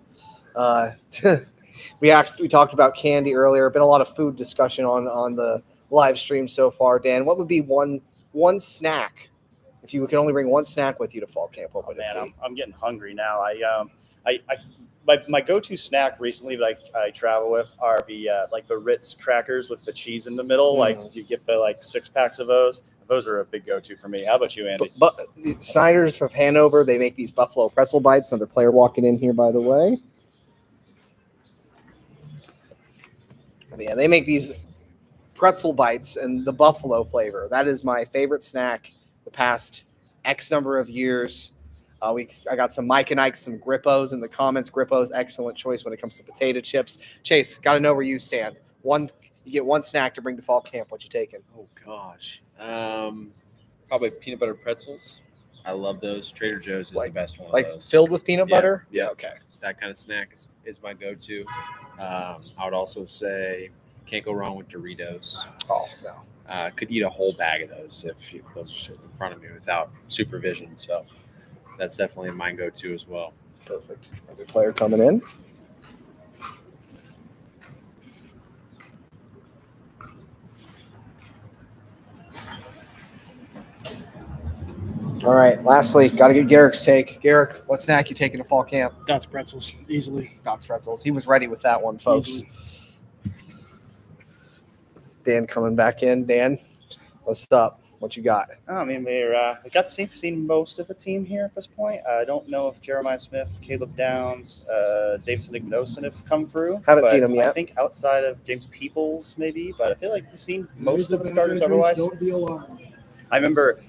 We talked about candy earlier. Been a lot of food discussion on the live stream so far. Dan, what would be one snack if you could only bring one snack with you to fall camp? What would it be? I'm getting hungry now. My go-to snack recently that I travel with are the Ritz crackers with the cheese in the middle. Like you get the 6 packs of those. Those are a big go-to for me. How about you, Andy? But Snyder's of Hanover, they make these buffalo pretzel bites. Another player walking in here, by the way. Yeah, they make these pretzel bites and the buffalo flavor. That is my favorite snack the past X number of years. I got some Mike and Ike, some Grippos in the comments. Grippos, excellent choice when it comes to potato chips. Chase, got to know where you stand. You get one snack to bring to fall camp. What you taking? Oh gosh, probably peanut butter pretzels. I love those. Trader Joe's is the best one. Like of those. filled with peanut butter? Yeah. Okay. That kind of snack is my go-to. I would also say can't go wrong with Doritos. Oh no. Could eat a whole bag of those if those are sitting in front of me without supervision. So that's definitely my go-to as well. Perfect. Another player coming in. All right. Lastly, got to get Garrick's take. Garrick, what snack you taking to fall camp? Dots pretzels, easily. Dots pretzels. He was ready with that one, folks. Easily. Dan coming back in. Dan, what's up? What you got? I mean, we got to see most of the team here at this point. I don't know if Jeremiah Smith, Caleb Downs, Davidson Ignosin have come through. Haven't seen them yet. I think outside of James Peoples, maybe, but I feel like we've seen most of the starters otherwise. Don't be alarmed. I remember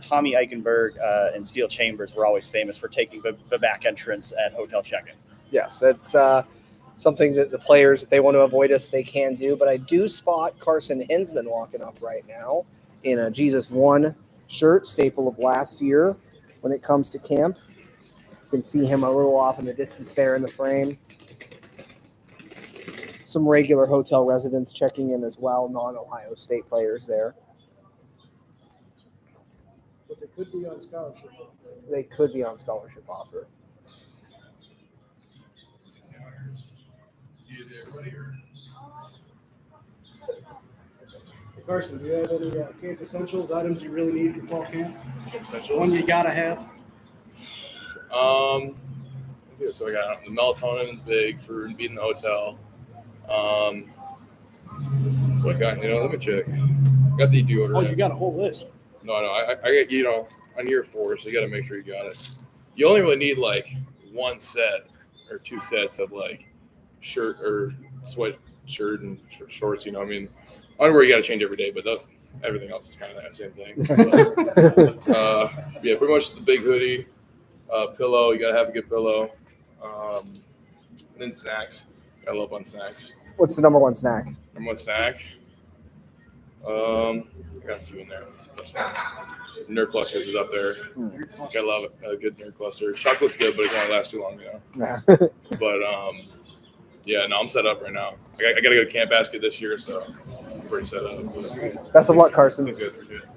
Tommy Eichenberg and Steel Chambers were always famous for taking the back entrance at hotel check-in. Yes, that's something that the players, if they want to avoid us, they can do. But I do spot Carson Hinsman walking up right now in a Jesus One shirt, staple of last year when it comes to camp. You can see him a little off in the distance there in the frame. Some regular hotel residents checking in as well, non-Ohio State players there. But they could be on scholarship. They could be on scholarship offer. Hey, Carson, do you have any camp essentials, items you really need for fall camp? Essentials? One you gotta have. So I got the melatonin is big for being in the hotel. What I got? Let me check. Got the deodorant. Oh, you got a whole list. No, I get on year 4, so you got to make sure you got it. You only really need like one set or 2 sets of like shirt or sweatshirt and shorts. I mean, underwear you got to change every day, but everything else is kind of that same thing. Yeah, pretty much the big hoodie, pillow. You got to have a good pillow. And then snacks. Got to love on snacks. What's the number one snack? Number one snack. I got a few in there. Nerd clusters is up there. Gotta love it. A good nerd cluster. Chocolate's good, but it can only last too long, But yeah, no, I'm set up right now. I got to go to Camp Basket this year, so I'm pretty set up. Best of luck, Carson. Thanks, guys. Appreciate it.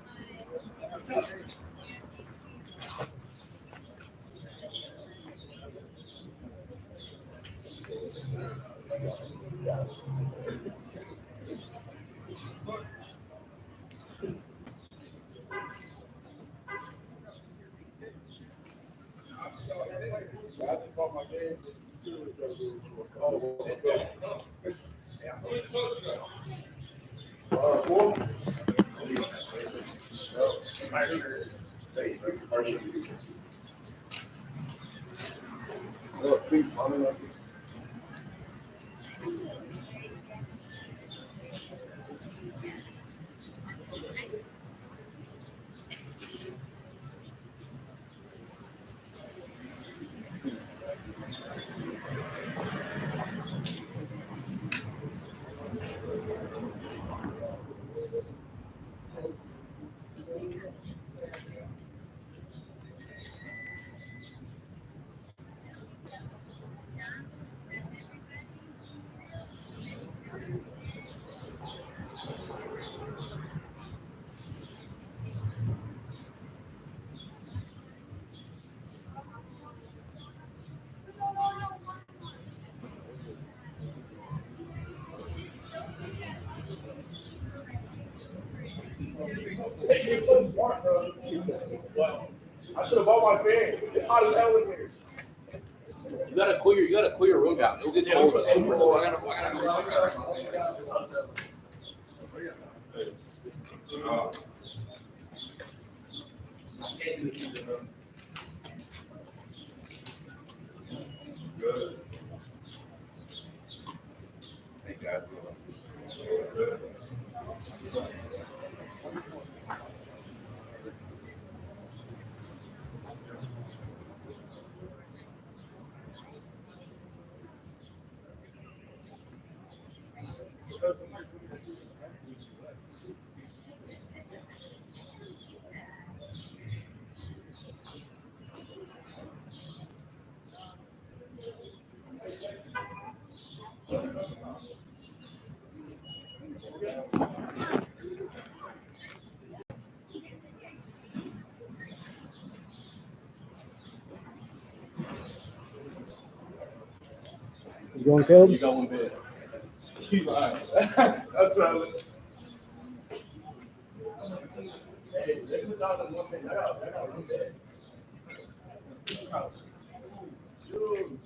It's so smart, bro. I should have bought my fan. It's hot as hell in here. You gotta cool your room down. It'll get cold. Super cold. I gotta Good. Thank God. Good. Is it going, Caleb? You got one bed. Keep lying. That's right. Hey, they put out on one bed. I got one bed. Dude.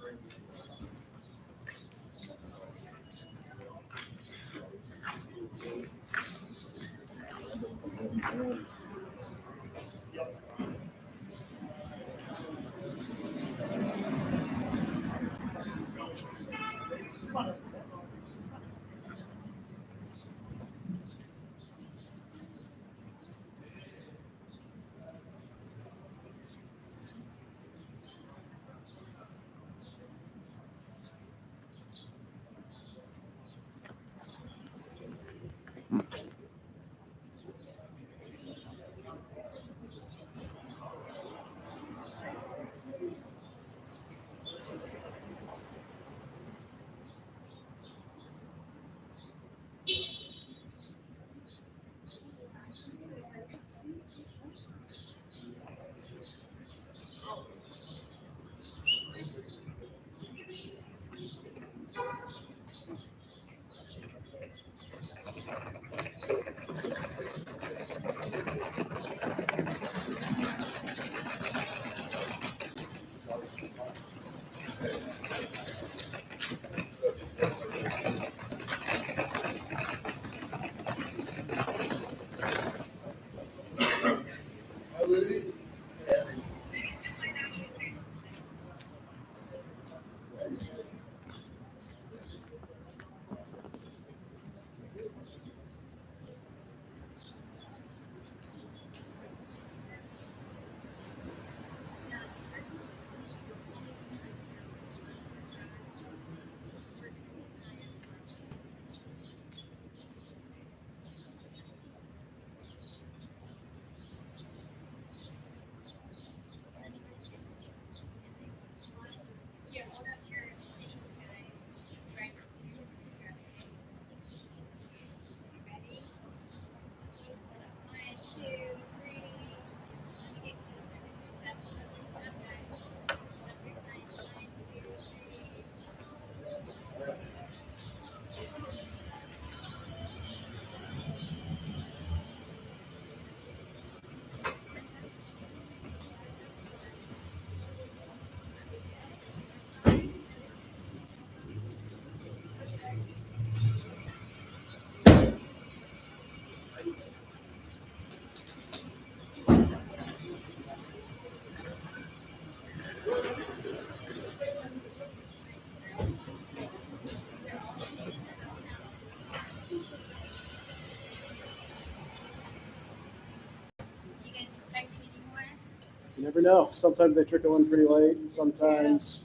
You never know. Sometimes they trickle in pretty late. And sometimes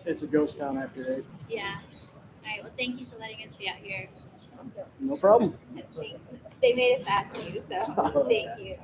it's a ghost town after 8. Yeah. All right. Well, thank you for letting us be out here. No problem. Thanks. They made us ask you, so thank you.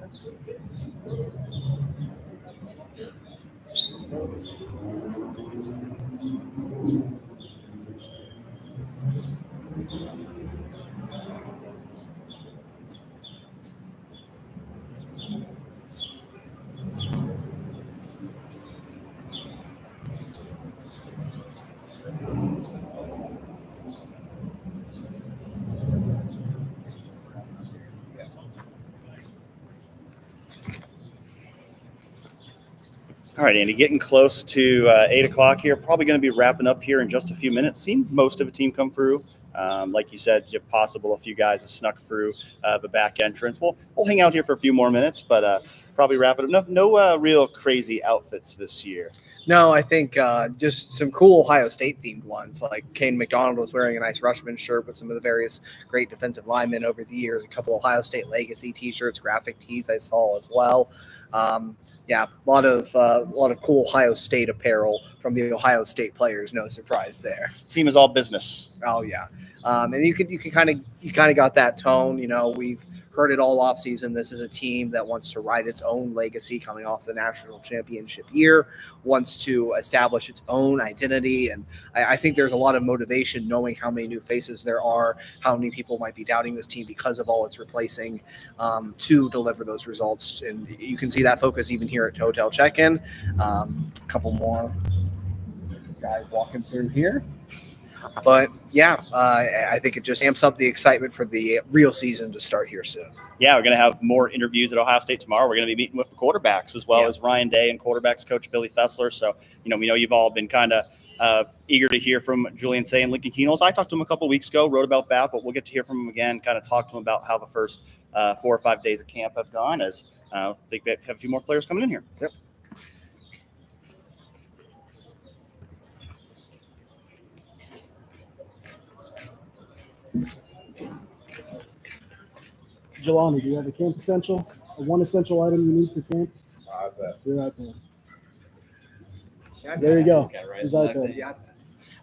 All right, Andy, getting close to 8 o'clock here. Probably going to be wrapping up here in just a few minutes. Seen most of the team come through. Like you said, if possible, a few guys have snuck through the back entrance. We'll hang out here for a few more minutes, but probably wrap it up. No real crazy outfits this year. No, I think just some cool Ohio State themed ones. Like Kane McDonald was wearing a nice Rushman shirt with some of the various great defensive linemen over the years. A couple Ohio State legacy T-shirts, graphic tees I saw as well. Yeah, a lot of cool Ohio State apparel from the Ohio State players. No surprise there. Team is all business. Oh yeah, and you kind of got that tone. You know, we've heard it all off season. This is a team that wants to write its own legacy coming off the national championship year, wants to establish its own identity. And I think there's a lot of motivation knowing how many new faces there are, how many people might be doubting this team because of all it's replacing to deliver those results. And you can see that focus even here at Hotel Check-In. A couple more guys walking through here. But yeah, I think it just amps up the excitement for the real season to start here soon. Yeah, we're going to have more interviews at Ohio State tomorrow. We're going to be meeting with the quarterbacks as well as Ryan Day and quarterbacks coach Billy Fessler. So, we know you've all been kind of eager to hear from Julian Say and Lincoln Keenels. I talked to him a couple of weeks ago, wrote about that, but we'll get to hear from him again, kind of talk to him about how the first 4 or 5 days of camp have gone, as I think we have a few more players coming in here. Yep. Jelani, do you have a camp essential? One essential item you need for camp? iPad. Your iPad. There you go. His iPad.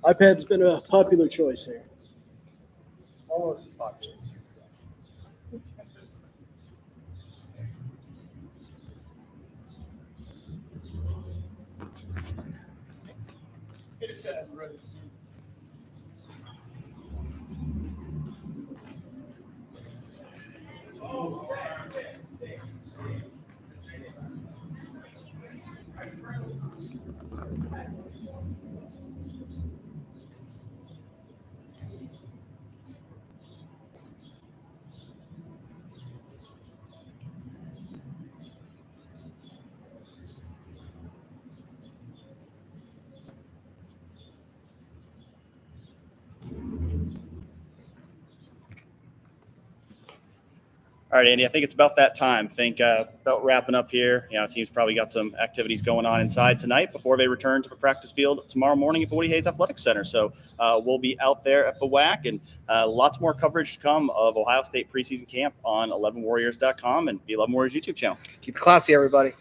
iPad's been a popular choice here. Almost as popular. All right, Andy, I think it's about that time. I think about wrapping up here. Team's probably got some activities going on inside tonight before they return to the practice field tomorrow morning at the Woody Hayes Athletic Center. So we'll be out there at the WAC, and lots more coverage to come of Ohio State preseason camp on 11warriors.com and the 11 Warriors YouTube channel. Keep it classy, everybody.